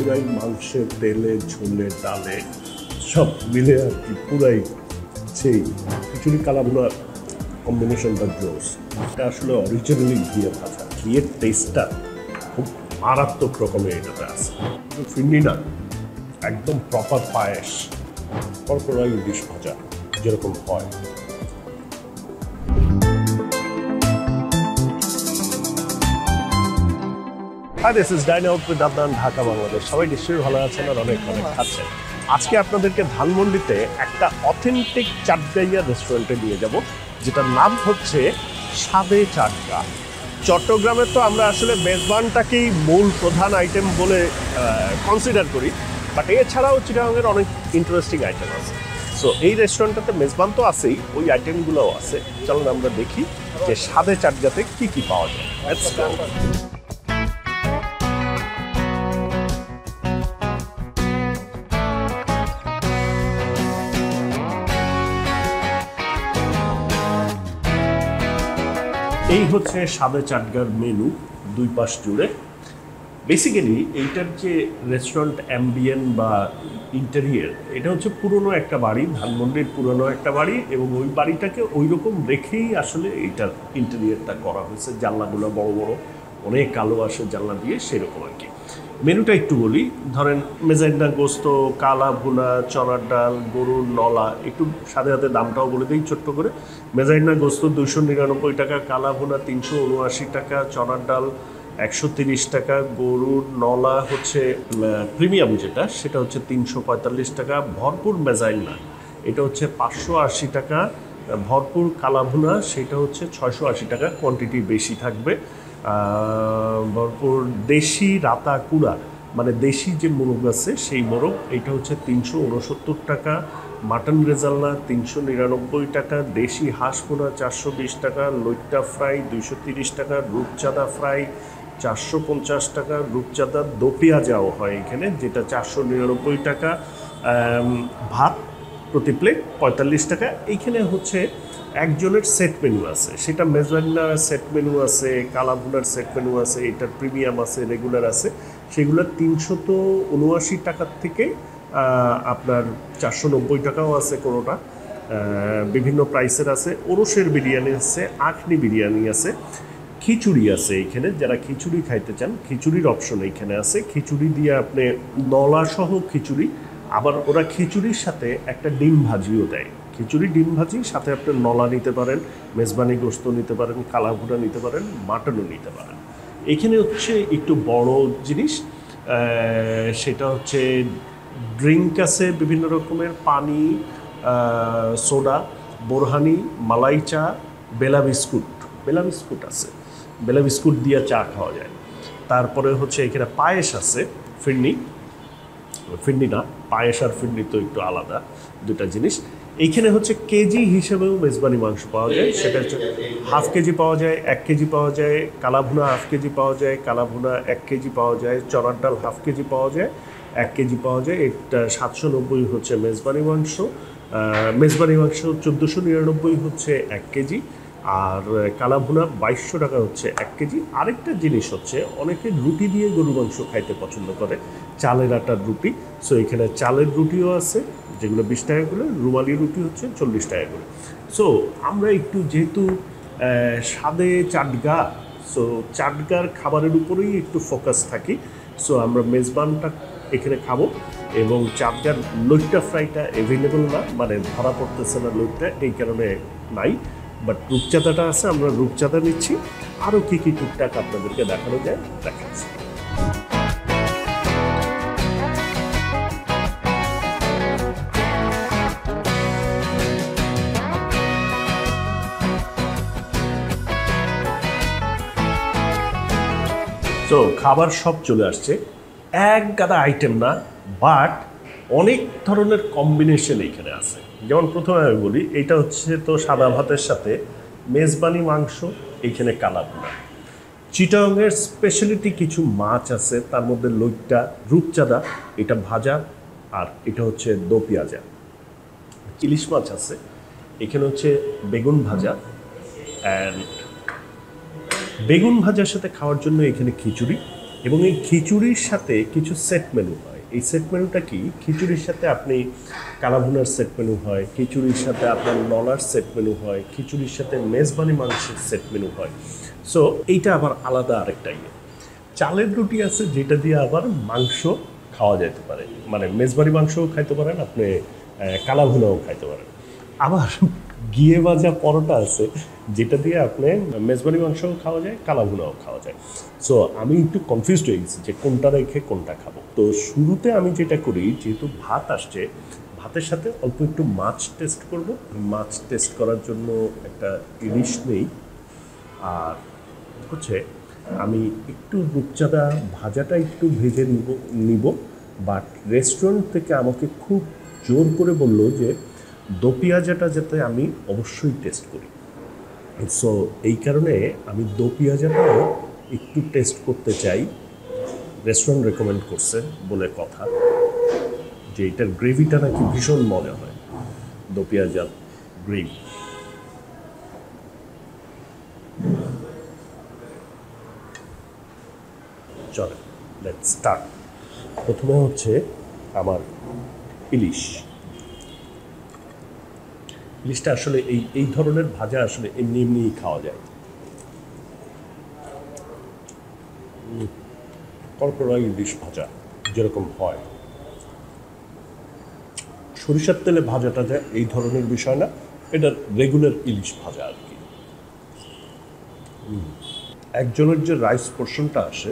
পুরাই মাংসে, তেলে, ঝোলে, ডালে সব মিলে আর কি পুরাই সেই খিচুড়ি কালাভুনা কম্বিনেশনটা জোস। এটা আসলে অরিজিনালি ঘিয়ে ভাজা, ঘিয়ের টেস্টটা খুব মারাত্মক রকমের এটাতে আছে। ফিরনি না, একদম প্রপার পায়েস, কড়কড়া ইলিশ ভাজা যেরকম হয়। Hi, this is Dine Out with Adnan, Dhaka Bangladesh. সবাই নিশ্চয়ই ভালো আছেন আর অনেক অনেক খাচ্ছেন। আজকে আপনাদেরকে ধানমন্ডিতে একটা অথেন্টিক চাটগাইয়া রেস্টুরেন্টে নিয়ে যাব, যেটার নাম হচ্ছে স্বাদে চাটগা। চট্টগ্রামে তো আমরা আসলে মেজবানটাকেই মূল প্রধান আইটেম বলে কনসিডার করি, বাট এছাড়াও চিটাগাংয়ের অনেক ইন্টারেস্টিং আইটেম আছে। সো এই রেস্টুরেন্টটাতে মেজবান তো আছেই, ওই আইটেমগুলোও আছে। চলুন আমরা দেখি যে স্বাদে চাটগাতে কি কি পাওয়া যায়। Let's go. এই হচ্ছে স্বাদে চাটগার মেনু, দুই পাশ জুড়ে। বেসিক্যালি এইটার যে রেস্টুরেন্ট অ্যাম্বিয়েন্ট বা ইন্টেরিয়ার, এটা হচ্ছে পুরনো একটা বাড়ি, ধানমন্ডির পুরনো একটা বাড়ি, এবং ওই বাড়িটাকে ওই রকম রেখেই আসলে এইটার ইন্টেরিয়ারটা করা হয়েছে। জানলাগুলো বড় বড়, অনেক আলো আসে জানলা দিয়ে, সেরকম আর কি। মেনুটা একটু বলি, ধরেন মেজাইনা গোস্ত, কালা ভুনা, চনার ডাল, গরুর নলা, একটু সাথে সাথে দামটাও বলে দিই ছোট্ট করে। মেজাইনা গোস্ত 299 টাকা, কালা ভুনা 379 টাকা, চনার ডাল 130 টাকা, গরুর নলা হচ্ছে প্রিমিয়াম যেটা, সেটা হচ্ছে 345 টাকা, ভরপুর মেজাইনা এটা হচ্ছে 580 টাকা, ভরপুর কালা ভুনা সেটা হচ্ছে 680 টাকা, কোয়ান্টিটি বেশি থাকবে। ভরপুর দেশি রাতা কুড়া, মানে দেশি যে মোরগ আছে সেই মোরগ, এটা হচ্ছে 369 টাকা, মাটন রেজাল্লা 399 টাকা, দেশি হাঁস পোনা 420 টাকা, লইট্টা ফ্রাই 230 টাকা, রূপচাঁদা ফ্রাই 450 টাকা, রূপচাঁদা দো পেঁয়াজাও হয় এখানে, যেটা 499 টাকা, ভাত প্রতি প্লেট 45 টাকা। এইখানে হচ্ছে একজনের সেট মেনু আছে, সেটা মেজবানিনার সেট মেনু আছে, কালাভুনার সেট মেনু আছে, এটার প্রিমিয়াম আছে, রেগুলার আছে। সেগুলো 379 টাকার থেকে আপনার 490 টাকাও আছে কোনোটা, বিভিন্ন প্রাইসের আছে। ওরসের বিরিয়ানি আছে, আখনি বিরিয়ানি আছে, খিচুড়ি আছে এইখানে। যারা খিচুড়ি খাইতে চান, খিচুড়ির অপশন এইখানে আছে। খিচুড়ি দিয়ে আপনি নলা সহ খিচুড়ি, আবার ওরা খিচুড়ির সাথে একটা ডিম ভাজিও দেয়। খিচুড়ি ডিম ভাজি সাথে আপনি নলা নিতে পারেন, মেজবানি গোস্ত নিতে পারেন, কালাভুনা নিতে পারেন, মাটনও নিতে পারেন। এখানে হচ্ছে একটু বড় জিনিস, সেটা হচ্ছে ড্রিঙ্ক আছে বিভিন্ন রকমের, পানি, সোডা, বোরহানি, মালাই চা, বেলা বিস্কুট আছে, বেলা বিস্কুট দিয়ে চা খাওয়া যায়। তারপরে হচ্ছে এখানে পায়েস আছে, ফিরনি না, পায়েস আর ফিরনি তো একটু আলাদা দুটা জিনিস। এইখানে হচ্ছে কেজি হিসেবেও মেজবানি মাংস পাওয়া যায়, সেটা হচ্ছে হাফ কেজি পাওয়া যায়, 1 কেজি পাওয়া যায়, কালাভুনা হাফ কেজি পাওয়া যায়, কালাভুনা 1 কেজি পাওয়া যায়, চনার ডাল হাফ কেজি পাওয়া যায়, 1 কেজি পাওয়া যায়। এটা 790 হচ্ছে মেজবানি মাংস, মেজবানি মাংস 1499 হচ্ছে 1 কেজি, আর কালাভুনা 2200 টাকা হচ্ছে 1 কেজি। আরেকটা জিনিস হচ্ছে, অনেকে রুটি দিয়ে গরু মাংস খাইতে পছন্দ করে, চালের আটার রুটি। সো এখানে চালের রুটিও আছে, যেগুলো 20 টাকা করে, রুমালি রুটি হচ্ছে 40 টাকা করে। সো আমরা একটু যেহেতু স্বাদে চাটগা, সো চাটগার খাবারের উপরেই একটু ফোকাস থাকি। সো আমরা মেজবানটা এখানে খাবো, এবং চাটগার লইট্টা ফ্রাইটা অ্যাভেলেবল না, মানে ধরা পড়তেছে না লইট্টা, এই কারণে নাই। বাট রূপচাঁদাটা আছে, আমরা রূপচাঁদা নিচ্ছি। আরও কী কী টুকটাক আপনাদেরকে দেখানো যায় দেখাচ্ছি। তো খাবার সব চলে আসছে, এক গাদা আইটেম না, বাট অনেক ধরনের কম্বিনেশন এইখানে আছে। যেমন প্রথমে আমি বলি, এটা হচ্ছে তো সাদা ভাতের সাথে মেজবানি মাংস, এইখানে কালাভুনা। চিটাগাংয়ের স্পেশালিটি কিছু মাছ আছে, তার মধ্যে লইট্টা, রূপচাঁদা, এটা ভাজা, আর এটা হচ্ছে দো পেঁয়াজা। ইলিশ মাছ আছে, এখানে হচ্ছে বেগুন ভাজা, অ্যান্ড বেগুন ভাজার সাথে খাওয়ার জন্য এখানে খিচুড়ি, এবং এই খিচুড়ির সাথে কিছু সেট মেনু হয়। এই সেট মেনুটা কি, খিচুড়ির সাথে আপনি কালাভুনার সেট মেনু হয়, খিচুড়ির সাথে আপনার নলার সেট মেনু হয়, খিচুড়ির সাথে মেজবানি মাংসের সেট মেনু হয়। সো এইটা আবার আলাদা আরেকটা ইয়ে। চালের রুটি আছে যেটা দিয়ে আবার মাংস খাওয়া যেতে পারে, মানে মেজবানি মাংসও খাইতে পারেন আপনি, কালাভুনাও খাইতে পারেন। আবার ঘিয়ে ভাজা পরোটা আছে যেটা দিয়ে আপনি মেজবানি মাংসও খাওয়া যায়, কালাভুনাও খাওয়া যায়। সো আমি একটু কনফিউজড হয়ে গেছি যে কোনটা রেখে কোনটা খাবো। তো শুরুতে আমি যেটা করি, যেহেতু ভাত আসছে, ভাতের সাথে অল্প একটু মাছ টেস্ট করব। মাছ টেস্ট করার জন্য একটা ইলিশ নেই। আর হচ্ছে আমি একটু রূপচাঁদা ভাজাটা একটু ভেজে নিব। বাট রেস্টুরেন্ট থেকে আমাকে খুব জোর করে বললো যে দো পেঁয়াজাটা যাতে আমি অবশ্যই টেস্ট করি। সো এই কারণে আমি দো পেঁয়াজাটাও একটু টেস্ট করতে চাই। রেস্টুরেন্ট রেকমেন্ড করছে বলে কথা, যে এটার গ্রেভিটা নাকি ভীষণ মজা হয়, দো পেঁয়াজার গ্রেভি। চলে, লেটস স্টার্ট। প্রথমে হচ্ছে আমার ইলিশ। ইলিশটা আসলে এই ধরনের ভাজা আসলে এমনি এমনিই খাওয়া যায়। কড়কড়া ইলিশ ভাজা যেরকম হয়, সরিষার তেলে ভাজাটা যায় এই ধরনের বিষয় না, এটা রেগুলার ইলিশ ভাজা আর কি। একজনের যে রাইস পোর্শনটা আসে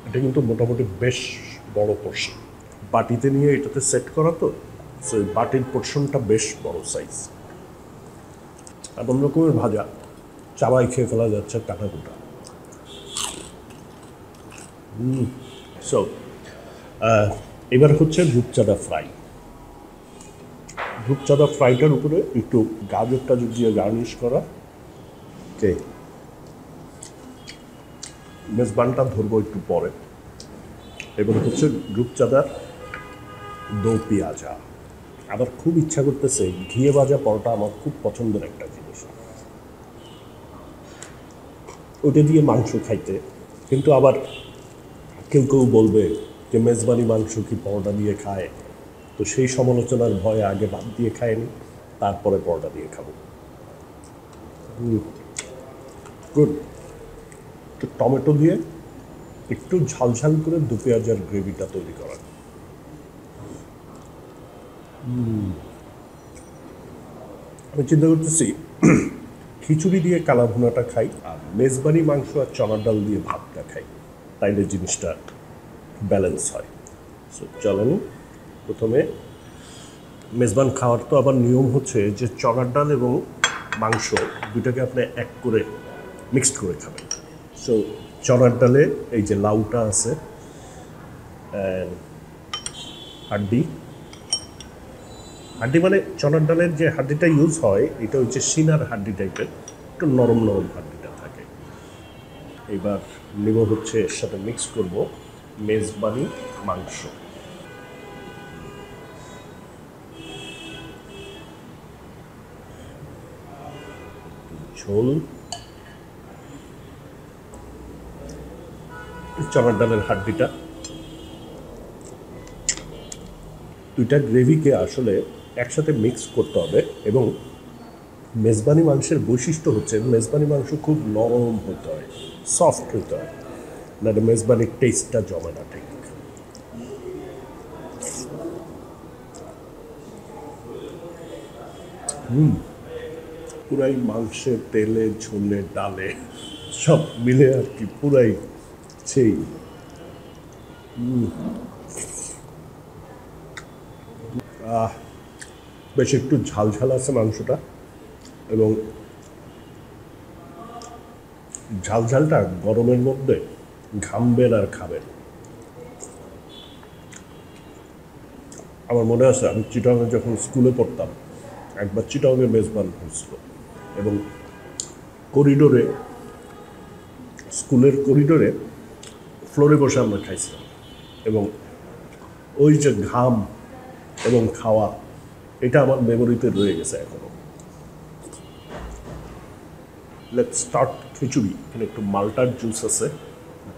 এটা কিন্তু মোটামুটি বেশ বড় পোর্শন। বাটিতে নিয়ে এটাতে সেট করা, তো সেই বাটির পোর্শনটা বেশ বড় সাইজ। এমন রকমের ভাজা চাবাই খেয়ে ফেলা যাচ্ছে কাটাকুটা। সো এবার হচ্ছে রূপচাঁদা ফ্রাই। রূপচাঁদা ফ্রাইটার উপরে একটু গাজর টাজর দিয়ে গার্নিশ করা। ওকে, মেজবানটা ধরবো একটু পরে। এবার হচ্ছে রূপচাঁদার দো পেঁয়াজা। আবার খুব ইচ্ছা করতেছে ঘিয়ে ভাজা পরোটা, আমার খুব পছন্দের একটা জিনিস, ওটা দিয়ে মাংস খাইতে। কিন্তু আবার কেউ কেউ বলবে যে মেজবানি মাংস কি পরোটা দিয়ে খায়, তো সেই সমালোচনার ভয়ে আগে ভাত দিয়ে খায়নি, তারপরে পরোটা দিয়ে খাবো। গুড। একটু টমেটো দিয়ে একটু ঝালঝাল করে দু পেঁয়াজের গ্রেভিটা তৈরি করা। আমি চিন্তা করতেছি খিচুড়ি দিয়ে কালাভুনাটা খাই, আর মেজবানি মাংস আর চনার ডাল দিয়ে ভাতটা খাই, তাইলে জিনিসটা ব্যালেন্স হয়। সো চলেন, প্রথমে মেজবান খাওয়ার তো আবার নিয়ম হচ্ছে যে চনার ডাল এবং মাংস দুটাকে আপনি এক করে মিক্সড করে খাবেন। সো চনার ডালে এই যে লাউটা আছে, হাড্ডি হাড্ডি মানে চনার ডালের যে হাড্ডিটা ইউজ হয় এটা হচ্ছে সিনার হাড্ডি টাইপের, একটু নরম নরম হাড্ডিটা থাকে। এবার নিব হচ্ছে এর সাথে মিক্স করব মেজবানি মাংস। ঝোল, চনার ডালের হাড্ডিটা, দুইটা গ্রেভিকে আসলে একসাথে মিক্স করতে হবে। এবং মেজবানি মাংসের বৈশিষ্ট্য হচ্ছে মেজবানি মাংস খুব নরম হতে হয়, সফট হতে হয়, না মেজবানির টেস্টটা জমে না ঠিক। পুরাই মাংসে, তেলে, ঝোলে, ডালে সব মিলে আর কি, পুরাই সেই বেশ একটু ঝালঝাল আছে মাংসটা, এবং ঝালঝালটা গরমের মধ্যে ঘামবেন আর খাবেন। আমার মনে আছে আমি চিটাগাংয়ে যখন স্কুলে পড়তাম, একবার চিটাগাংয়ে মেজবান হয়েছিল, এবং করিডোরে, স্কুলের করিডোরে ফ্লোরে বসে আমরা খাইছিলাম, এবং ওই যে ঘাম এবং খাওয়া, এটা আমার মেমোরিতে রয়ে গেছে এখনো। লেটস স্টার্ট খিচুড়ি। এখানে একটু মাল্টার জুস আছে,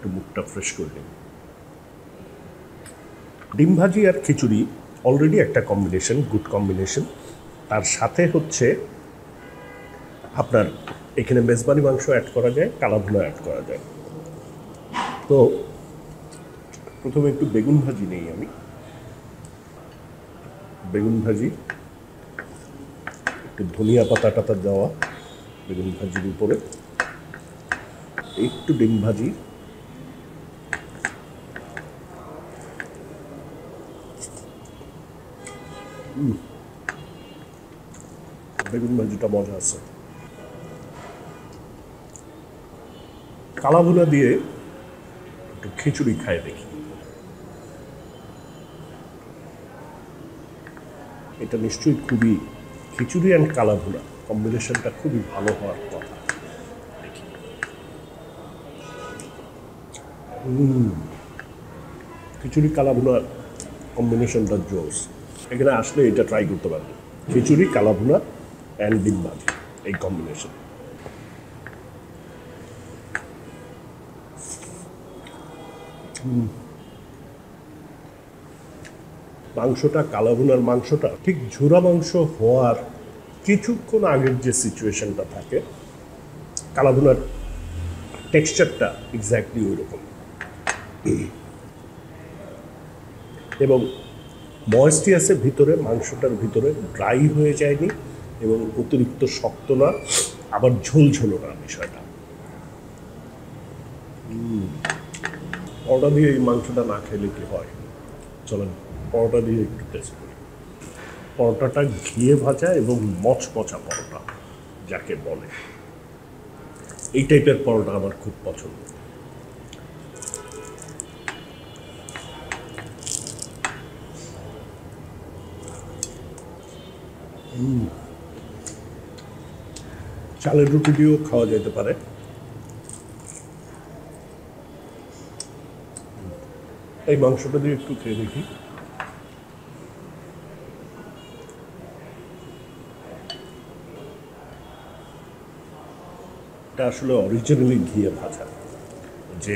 একটু মুখটা ফ্রেশ করে নিই। ডিম ভাজি আর খিচুড়ি অলরেডি একটা কম্বিনেশন, গুড কম্বিনেশন। তার সাথে হচ্ছে আপনার এখানে মেজবানি মাংস অ্যাড করা যায়, কালাভুনা অ্যাড করা যায়। তো প্রথমে একটু বেগুন ভাজি নেই আমি। বেগুন ভাজি, একটু ধনিয়া পাতা টাতা দেওয়া বেগুন ভাজির উপরে, একটু ডিম ভাজি, বেগুন ভাজিটা মজা আছে। কালাভুনা দিয়ে একটু খিচুড়ি খাই দেখি। এটা নিশ্চয়ই খুবই, খিচুড়ি অ্যান্ড কালাভুনা কম্বিনেশনটা খুবই ভালো হওয়ার কথা। দেখি। খিচুড়ি কালাভুনার কম্বিনেশনটা জোস। এখানে আসলে এটা ট্রাই করতে পারবেন, খিচুড়ি কালাভুনা অ্যান্ড ডিম ভাজি, এই কম্বিনেশন। মাংসটা, কালাভুনার মাংসটা ঠিক ঝুরা মাংস হওয়ার কিছুক্ষণ আগের যে সিচুয়েশনটা থাকে, কালাভুনার টেক্সচারটা এক্স্যাক্টলি ওই রকম। এবং ময়েস্টি আছে ভিতরে, মাংসটার ভিতরে ড্রাই হয়ে যায়নি এবং অতিরিক্ত শক্ত না, আবার ঝোলঝোলো না বিষয়টা। পরোটা দিয়ে এই মাংসটা না খেলে কি হয়, চলেন পরোটা দিয়ে একটু টেস্ট করি। পরোটাটা ঘিয়ে ভাজা এবং মচমচা পরোটা যাকে বলে, এই টাইপের পরোটা আমার খুব পছন্দ। চালের রুটি দিয়েও খাওয়া যেতে পারে। এই মাংসটা দিয়ে একটু খেয়ে দেখি। এটা আসলে অরিজিনালি ঘিয়ে ভাজা, যে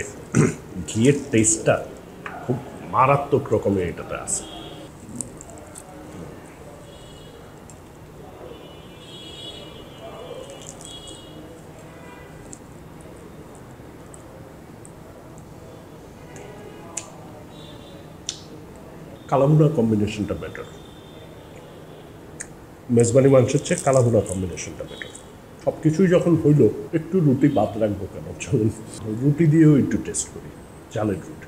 ঘিয়ের টেস্টটা খুব মারাত্মক রকমের এটাতে আছে। কালাভুনা কম্বিনেশনটা বেটার, মেজবানি মাংসের চেয়ে কালাভুনা কম্বিনেশনটা বেটার। সব কিছুই যখন হইল, একটু রুটি বাদ রাখবো কেন, চলুন রুটি দিয়েও একটু টেস্ট করি, চালের রুটি।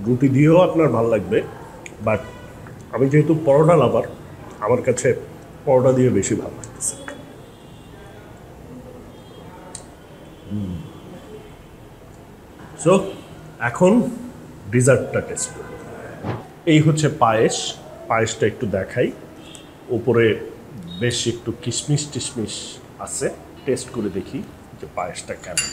রুটি দিয়েও আপনার ভালো লাগবে, বাট আমি যেহেতু পরোটা লাভার, আমার কাছে পরোটা দিয়ে বেশি ভালো লাগতেছে। সো এখন ডিজার্টটা টেস্ট করব। এই হচ্ছে পায়েস। পায়েসটা একটু দেখাই, উপরে বেশ একটু কিশমিশ টিশমিশ আছে। টেস্ট করে দেখি যে পায়েসটা কেমন।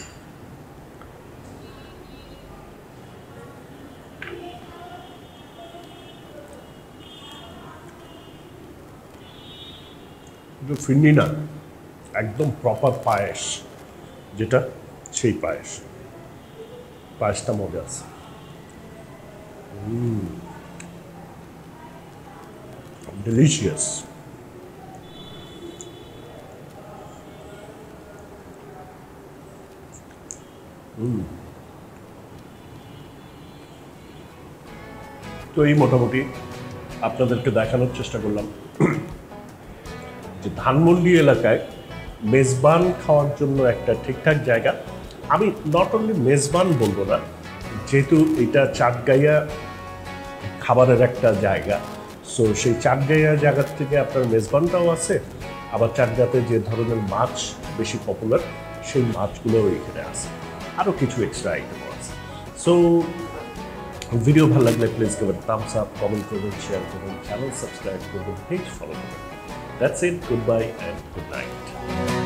ফিরনি না, একদম প্রপার পায়েস যেটা, সেই পায়েস। পায়েসটা মজা আছে। ডেলিশিয়াস। তো এই মোটামুটি আপনাদেরকে দেখানোর চেষ্টা করলাম যে ধানমন্ডি এলাকায় মেজবান খাওয়ার জন্য একটা ঠিকঠাক জায়গা। আমি নট অনলি মেজবান বলবো না, যেহেতু এটা চাটগাইয়া খাবারের একটা জায়গা, সো সেই চাটগাইয়া জায়গার থেকে আপনার মেজবানটাও আছে, আবার চাটগাতে যে ধরনের মাছ বেশি পপুলার সেই মাছগুলোও এখানে আছে, আরও কিছু এক্সট্রা আইটেমও আছে। সো ভিডিও ভালো লাগলে please give Thums up, comment করবেন, শেয়ার করবেন, চ্যানেল সাবস্ক্রাইব করবেন, পেজ ফলো করবেন। That's it. Goodbye and good night.